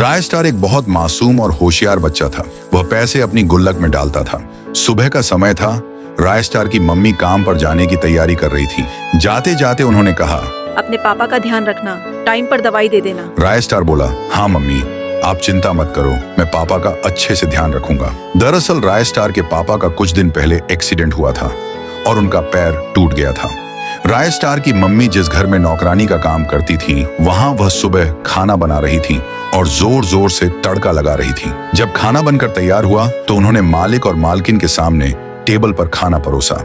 राय star एक बहुत मासूम और होशियार बच्चा था। वह पैसे अपनी गुल्लक में डालता था। सुबह का समय था। राय स्टार की मम्मी काम पर जाने की तैयारी कर रही थी। जाते जाते उन्होंने कहा, अपने पापा का ध्यान रखना, टाइम पर दवाई दे देना। राय स्टार बोला, हाँ मम्मी, आप चिंता मत करो, मैं पापा का अच्छे से ध्यान रखूंगा। दरअसल राय स्टार के पापा का कुछ दिन पहले एक्सीडेंट हुआ था और उनका पैर टूट गया था। राय स्टार की मम्मी जिस घर में नौकरानी का काम करती थी, वहां वह सुबह खाना बना रही थी और जोर जोर से तड़का लगा रही थी। जब खाना बनकर तैयार हुआ तो उन्होंने मालिक और मालकिन के सामने टेबल पर खाना परोसा।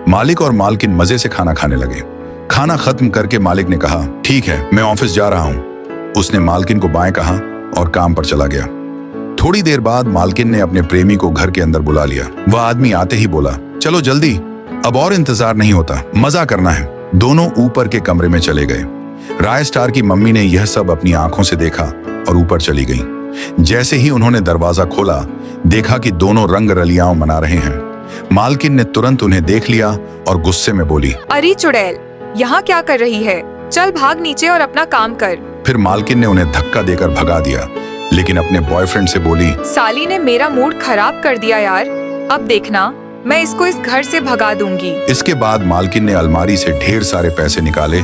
मालिक और मालकिन मजे से खाना खाने लगे। खाना खत्म करके मालिक ने कहा, ठीक है, मैं ऑफिस जा रहा हूँ। उसने मालकिन को बाएं कहा और काम पर चला गया। थोड़ी देर बाद मालकिन ने अपने प्रेमी को घर के अंदर बुला लिया। वह आदमी आते ही बोला, चलो जल्दी, अब और इंतजार नहीं होता, मजा करना है। दोनों ऊपर के कमरे में चले गए। राय स्टार की मम्मी ने यह सब अपनी आंखों से देखा और ऊपर चली गई। जैसे ही उन्होंने दरवाजा खोला, देखा कि दोनों रंग रलियां मना रहे हैं। मालकिन ने तुरंत उन्हें देख लिया और गुस्से में बोली, अरे चुड़ैल, यहाँ क्या कर रही है? चल भाग नीचे और अपना काम कर। फिर मालकिन ने उन्हें धक्का देकर भगा दिया, लेकिन अपने बॉयफ्रेंड से बोली, साली ने मेरा मूड खराब कर दिया यार, अब देखना मैं इसको इस घर से भगा दूंगी। इसके बाद मालकिन ने अलमारी से ढेर सारे पैसे निकाले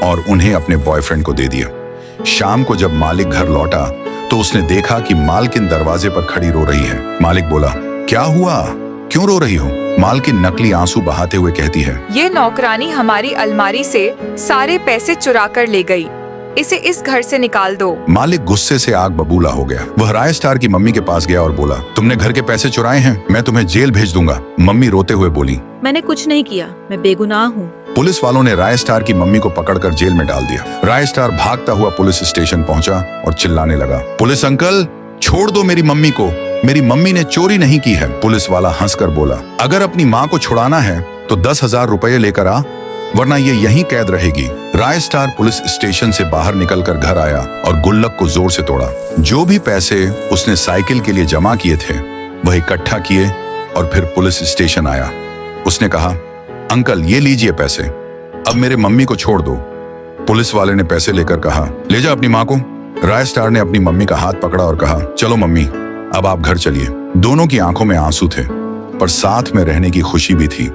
और उन्हें अपने बॉयफ्रेंड को दे दिया। शाम को जब मालिक घर लौटा तो उसने देखा कि मालकिन दरवाजे पर खड़ी रो रही है। मालिक बोला, क्या हुआ, क्यों रो रही हो? मालकिन नकली आंसू बहाते हुए कहती है, ये नौकरानी हमारी अलमारी से सारे पैसे चुरा कर ले गई, इसे इस घर से निकाल दो। मालिक गुस्से से आग बबूला हो गया। वह राय स्टार की मम्मी के पास गया और बोला, तुमने घर के पैसे चुराए हैं, मैं तुम्हें जेल भेज दूंगा। मम्मी रोते हुए बोली, मैंने कुछ नहीं किया, मैं बेगुनाह हूँ। पुलिस वालों ने राय स्टार की मम्मी को पकड़कर जेल में डाल दिया। राय स्टार भागता हुआ पुलिस स्टेशन पहुंचा और चिल्लाने लगा, पुलिस अंकल, छोड़ दो मेरी मम्मी को, मेरी मम्मी ने चोरी नहीं की है। पुलिस वाला हंसकर बोला, अगर अपनी माँ को छुड़ाना है तो 10,000 रुपए लेकर आ, वरना ये यहीं कैद रहेगी। राय स्टार पुलिस स्टेशन से बाहर निकलकर घर आया और गुल्लक को जोर से तोड़ा। जो भी पैसे उसने साइकिल के लिए जमा किए थे वह इकट्ठा किए और फिर पुलिस स्टेशन आया। उसने कहा, अंकल ये लीजिए पैसे, अब मेरे मम्मी को छोड़ दो। पुलिस वाले ने पैसे लेकर कहा, ले जा अपनी माँ को। राय स्टार ने अपनी मम्मी का हाथ पकड़ा और कहा, चलो मम्मी, अब आप घर चलिए। दोनों की आंखों में आंसू थे पर साथ में रहने की खुशी भी थी।